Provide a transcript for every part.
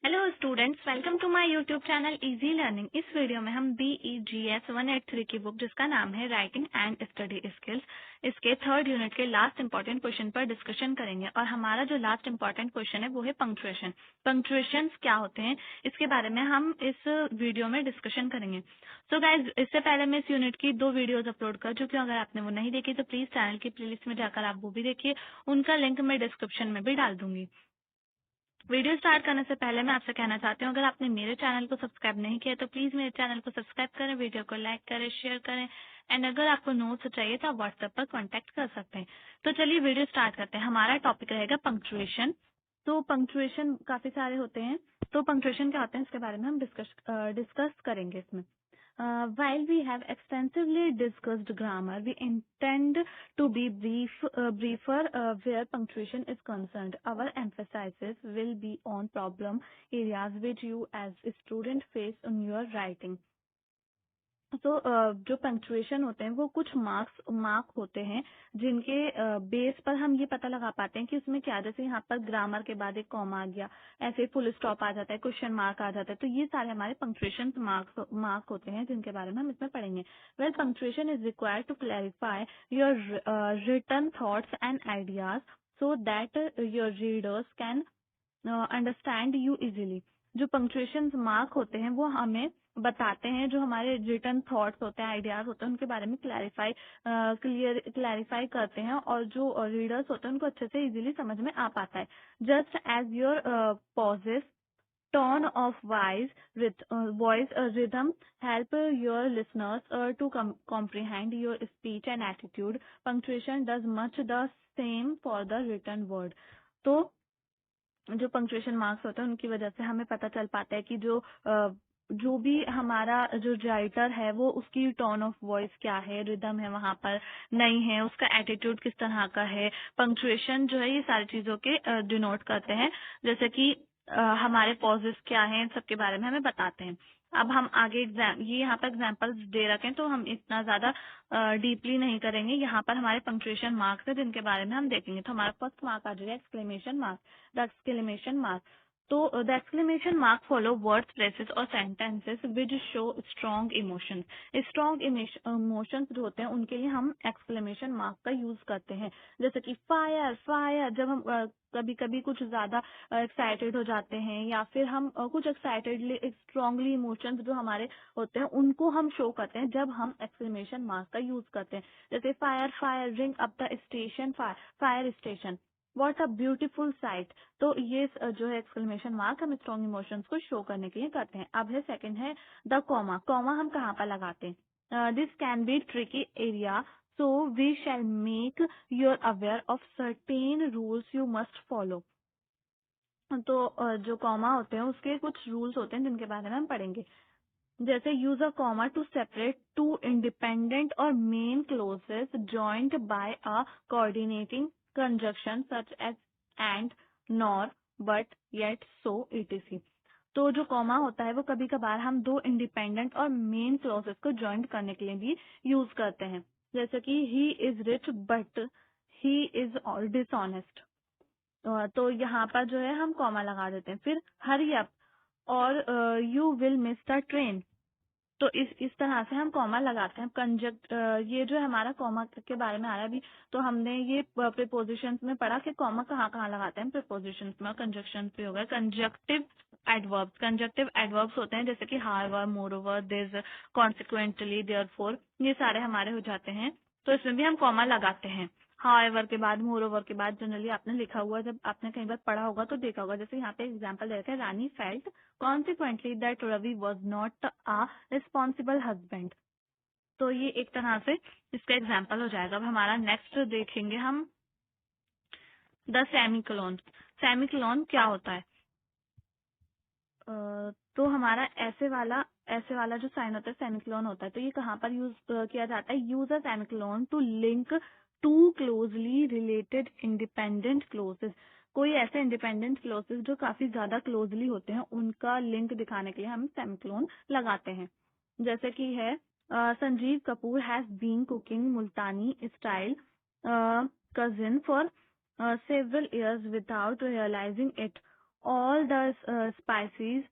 Hello students, welcome to my YouTube channel easy learning. इस video में हम BEGS 183 की बुक जिसका नाम है राइटिंग एंड स्टडी स्किल्स, इसके थर्ड यूनिट के लास्ट इंपॉर्टेंट क्वेश्चन पर डिस्कशन करेंगे। और हमारा जो लास्ट इंपॉर्टेंट क्वेश्चन है वो है पंक्चुएशन। पंक्चुएशंस क्या होते हैं इसके बारे में हम इस वीडियो में डिस्कशन करेंगे। सो गाइज, इससे पहले मैं इस यूनिट की 2 वीडियोज अपलोड कर चुकी हूँ। अगर आपने वो नहीं देखी तो प्लीज चैनल की प्लेलिस्ट में जाकर आप वो भी देखिए, उनका लिंक मैं डिस्क्रिप्शन में भी डाल दूंगी। वीडियो स्टार्ट करने से पहले मैं आपसे कहना चाहती हूँ, अगर आपने मेरे चैनल को सब्सक्राइब नहीं किया तो प्लीज मेरे चैनल को सब्सक्राइब करें, वीडियो को लाइक करें, शेयर करें। एंड अगर आपको नोट्स चाहिए तो आप व्हाट्सएप पर कांटेक्ट कर सकते हैं। तो चलिए वीडियो स्टार्ट करते हैं। हमारा टॉपिक रहेगा पंक्चुएशन। तो पंक्चुएशन काफी सारे होते हैं, तो पंक्चुएशन क्या होते हैं इसके बारे में हम डिस्कस करेंगे इसमें। While we have extensively discussed grammar, we intend to be briefer where punctuation is concerned. Our emphasis will be on problem areas which you as a student face in your writing. तो जो punctuation होते हैं वो कुछ mark होते हैं जिनके base पर हम ये पता लगा पाते हैं कि उसमें क्या, जैसे यहाँ पर ग्रामर के बाद एक कॉमा आ गया, ऐसे फुल स्टॉप आ जाता है, क्वेश्चन मार्क आ जाता है। तो ये सारे हमारे पंक्चुएशन मार्क होते हैं जिनके बारे में हम इसमें पढ़ेंगे। Well, punctuation is required to clarify your written thoughts and ideas so that your readers can understand you easily. जो पंक्चुएशन मार्क होते हैं वो हमें बताते हैं जो हमारे रिटन थॉट्स होते हैं, आइडियाज होते हैं, उनके बारे में क्लैरिफाई करते हैं, और जो रीडर्स होते हैं उनको अच्छे से इजीली समझ में आ पाता है। Just as your pauses, tone of voice rhythm help your listeners to comprehend your speech and attitude. Punctuation does much the same for the written word. तो जो पंक्चुएशन मार्क्स होते हैं उनकी वजह से हमें पता चल पाता है कि जो भी हमारा जो राइटर है वो उसकी टोन ऑफ वॉइस क्या है, रिदम है वहां पर नहीं है, उसका एटीट्यूड किस तरह का है। पंक्चुएशन जो है ये सारी चीजों के डिनोट करते हैं, जैसे कि हमारे पॉजेस क्या हैं, इन सब के बारे में हमें बताते हैं। अब हम आगे ये यहाँ पर एग्जाम्पल्स दे रखे हैं तो हम इतना ज्यादा डीपली नहीं करेंगे। यहाँ पर हमारे पंक्चुएशन मार्क्स है जिनके बारे में हम देखेंगे। तो हमारा फर्स्ट मार्क आ जाएगा exclamation mark, the exclamation mark. तो the exclamation mark follow words, places और sentences which show strong emotions. Strong emotions जो होते हैं उनके लिए हम एक्सक्लेमेशन मार्क का यूज करते हैं। जैसे कि फायर फायर, जब हम कभी कभी कुछ ज्यादा एक्साइटेड हो जाते हैं या फिर हम कुछ एक्साइटेडली स्ट्रांगली इमोशंस जो हमारे होते हैं उनको हम शो करते हैं जब हम एक्सक्लेमेशन मार्क का यूज करते हैं। जैसे fire fire, ring up the station, fire station, what a beautiful sight. तो ये जो है एक्सक्लेमेशन मार्क हम स्ट्रॉन्ग इमोशंस को शो करने के लिए करते हैं। अब है सेकंड है द कॉमा। कॉमा हम कहाँ पर लगाते हैं? This can be tricky area, so we shall make you aware of certain rules you must follow. तो जो कॉमा होते हैं उसके कुछ रूल्स होते हैं जिनके बारे में हम पढ़ेंगे। जैसे use a comma to separate two independent और main clauses joined by a coordinating conjunction such as and, nor, but, yet, so, etc. तो जो कॉमा होता है वो कभी कभार हम दो इंडिपेंडेंट और मेन क्लोजेस को ज्वाइंट करने के लिए भी यूज करते हैं। जैसे कि he is rich but he is dishonest, तो यहाँ पर जो है हम कॉमा लगा देते हैं। फिर हरी अप और you will miss the train, तो इस तरह से हम कॉमा लगाते हैं। ये जो हमारा कॉमा के बारे में आया अभी, तो हमने ये प्रीपोजिशंस में पढ़ा कि कॉमा कहाँ कहाँ लगाते हैं प्रीपोजिशंस में, और कंजक्शन पे हो गया कंजक्टिव एडवर्ब्स। कंजक्टिव एडवर्ब्स होते हैं जैसे कि however, moreover, this, consequently, therefore, ये सारे हमारे हो जाते हैं। तो इसमें भी हम कॉमा लगाते हैं। हाउएवर के बाद, मोरओवर के बाद जनरली आपने लिखा हुआ, जब आपने कई बार पढ़ा होगा तो देखा होगा। जैसे यहाँ पे एग्जाम्पल दे रखे हैं, Rani felt consequently that Ravi was not a responsible husband. तो ये एक तरह से इसका एग्जाम्पल हो जाएगा। अब हमारा नेक्स्ट देखेंगे हम द सेमिकोलॉन। सेमिकोलॉन क्या होता है? तो हमारा ऐसे वाला जो साइन होता है सेमिकोलॉन होता है। तो ये कहाँ पर यूज किया जाता है? Use a semicolon to link two closely related independent clauses. कोई ऐसे इंडिपेंडेंट क्लोजेस जो काफी ज्यादा क्लोजली होते हैं उनका लिंक दिखाने के लिए हम सेमिकोलॉन लगाते हैं। जैसे कि है Sanjeev Kapoor has been cooking Multani style cuisine for several years without realizing it. all the spices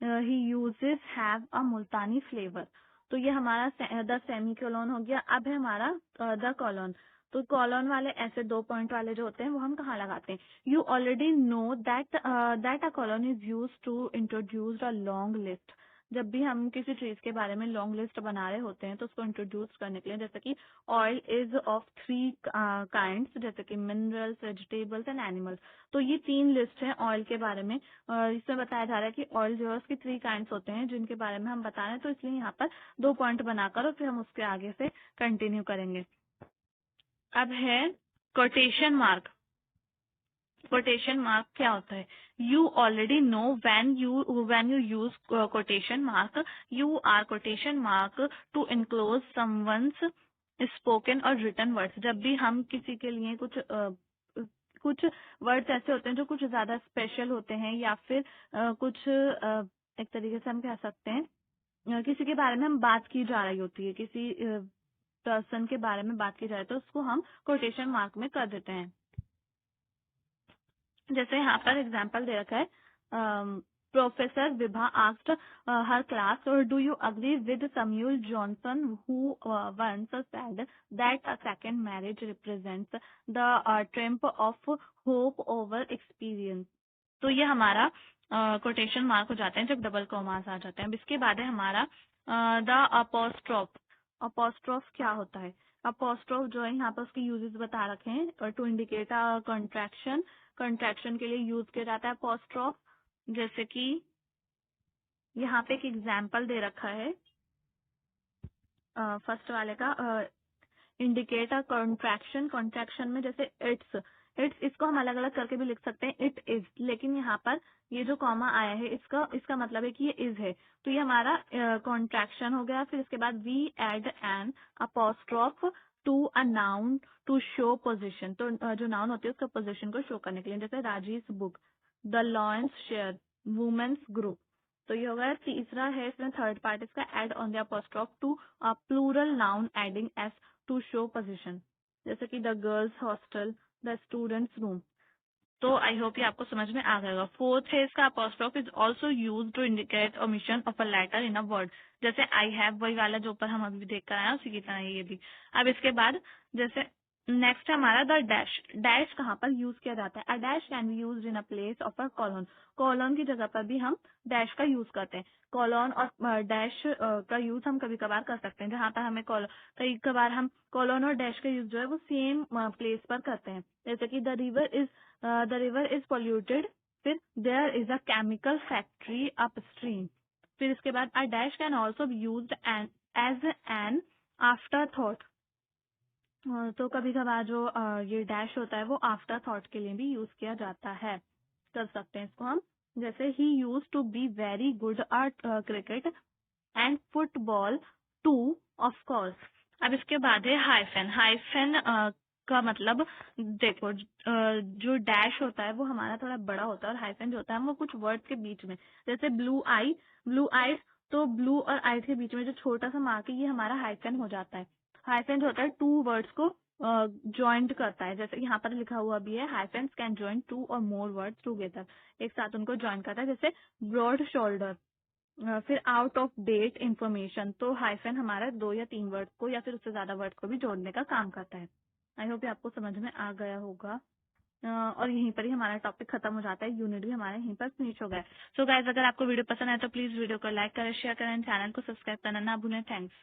he uses have a multani flavor. तो ये हमारा द सेमी कोलोन हो गया. अब है हमारा द कॉलोन. तो कॉलोन वाले ऐसे 2 पॉइंट वाले जो होते हैं वो हम कहाँ लगाते हैं? You already know that a colon is use to introduce a long list. जब भी हम किसी चीज के बारे में लॉन्ग लिस्ट बना रहे होते हैं तो उसको इंट्रोड्यूस करने के लिए, जैसे कि ऑयल इज ऑफ 3 काइंड्स, जैसे कि मिनरल्स, वेजिटेबल्स एंड एनिमल्स. तो ये 3 लिस्ट है ऑयल के बारे में. इसमें बताया जा रहा है कि ऑयल जो है उसकी 3 काइंड्स होते हैं जिनके बारे में हम बता रहे हैं. तो इसलिए यहाँ पर 2 पॉइंट बनाकर और फिर हम उसके आगे से कंटिन्यू करेंगे. अब है कोटेशन मार्क. कोटेशन मार्क क्या होता है? You already know when you use quotation mark, you are quotation mark to enclose someone's spoken और रिटन वर्ड्स. जब भी हम किसी के लिए कुछ वर्ड्स ऐसे होते हैं जो कुछ ज्यादा स्पेशल होते हैं या फिर कुछ एक तरीके से हम कह सकते हैं किसी के बारे में हम बात की जा रही होती है, किसी पर्सन के बारे में बात की जाए तो उसको हम कोटेशन मार्क में कर देते हैं. जैसे यहाँ पर एग्जाम्पल दे रखा है. Professor Vibha asked her class, do you agree with Samuel Johnson who once said that a second marriage represents the triumph of hope over experience. तो ये हमारा कोटेशन मार्क हो जाते हैं जब डबल कॉमास आ जाते हैं. इसके बाद है हमारा द अपोस्ट्रोफ. अपोस्ट्रोफ क्या होता है? अपोस्ट्रोफ जो है यहाँ पर उसके यूजेस बता रखे हैं. To indicate a contraction, contraction के लिए यूज किया जाता है अपोस्ट्रोफ. जैसे कि यहाँ पे एक एग्जाम्पल दे रखा है फर्स्ट वाले का. Indicate a contraction. कॉन्ट्रैक्शन में जैसे इट्स, इसको हम अलग अलग करके भी लिख सकते हैं इट इज, लेकिन यहाँ पर ये जो कॉमा आया है इसका मतलब है कि ये इज है. तो ये हमारा कॉन्ट्रैक्शन हो गया. फिर इसके बाद we add an apostrophe to a noun to show possession. तो जो नाउन होती है उसका पोजिशन को शो करने के लिए, जैसे Rajeev book, the lions share, women's group. तो ये होगा. तीसरा है इसमें थर्ड पार्ट इसका, add on the apostrophe to a plural noun adding S to show possession, जैसे कि the girls hostel, the students room. तो आई होप ये आपको समझ में आ गएगा. फोर्थ है इसका, apostrophe is also use to indicate omission of a letter in a word. जैसे आई हैव, वही वाला जो ऊपर हम अभी देख कर आए हैं उसी की तरह ये भी. अब इसके बाद जैसे नेक्स्ट हमारा द डैश. डैश कहाँ पर यूज किया जाता है? अ dash can be use in a place of a colon. Colon की जगह पर भी हम डैश का यूज करते हैं. कॉलन और डैश का यूज हम कभी कभार कर सकते हैं, जहाँ पर हमें कई कभार हम कॉलन और डैश का यूज जो है वो सेम प्लेस पर करते हैं. जैसे कि द रिवर इज पोल्यूटेड, फिर there is a chemical factory upstream. फिर इसके बाद a dash can also be use as an afterthought. तो कभी कभार जो ये डैश होता है वो आफ्टर थॉट के लिए भी यूज किया जाता है. कर सकते हैं इसको हम. जैसे ही use to be very good at cricket and football too, of course. अब इसके बाद है हाइफन. हाइफन का मतलब देखो, जो डैश होता है वो हमारा थोड़ा बड़ा होता है और हाइफन जो होता है वो कुछ वर्ड्स के बीच में. जैसे ब्लू आइज, तो ब्लू और आइज के बीच में जो छोटा सा मार्क है ये हमारा हाइफन हो जाता है. हाइफन जो होता है 2 वर्ड्स को ज्वाइंट करता है. जैसे यहाँ पर लिखा हुआ भी है, हाइफेंस कैन ज्वाइन 2 और मोर वर्ड्स टुगेदर. एक साथ उनको ज्वाइन करता है. जैसे ब्रॉड शोल्डर. फिर आउट ऑफ डेट इंफॉर्मेशन. तो हाइफन हमारा 2 या 3 वर्ड को या फिर उससे ज्यादा वर्ड को भी जोड़ने का काम करता है. आई होप ये आपको समझ में आ गया होगा. और यहीं पर ही हमारा टॉपिक खत्म हो जाता है. यूनिट भी हमारा यहीं पर फिनिश हो गया. सो गाइज, अगर आपको वीडियो पसंद आए तो प्लीज वीडियो को लाइक करें, शेयर करें, चैनल को सब्सक्राइब करना ना भूलें. थैंक्स.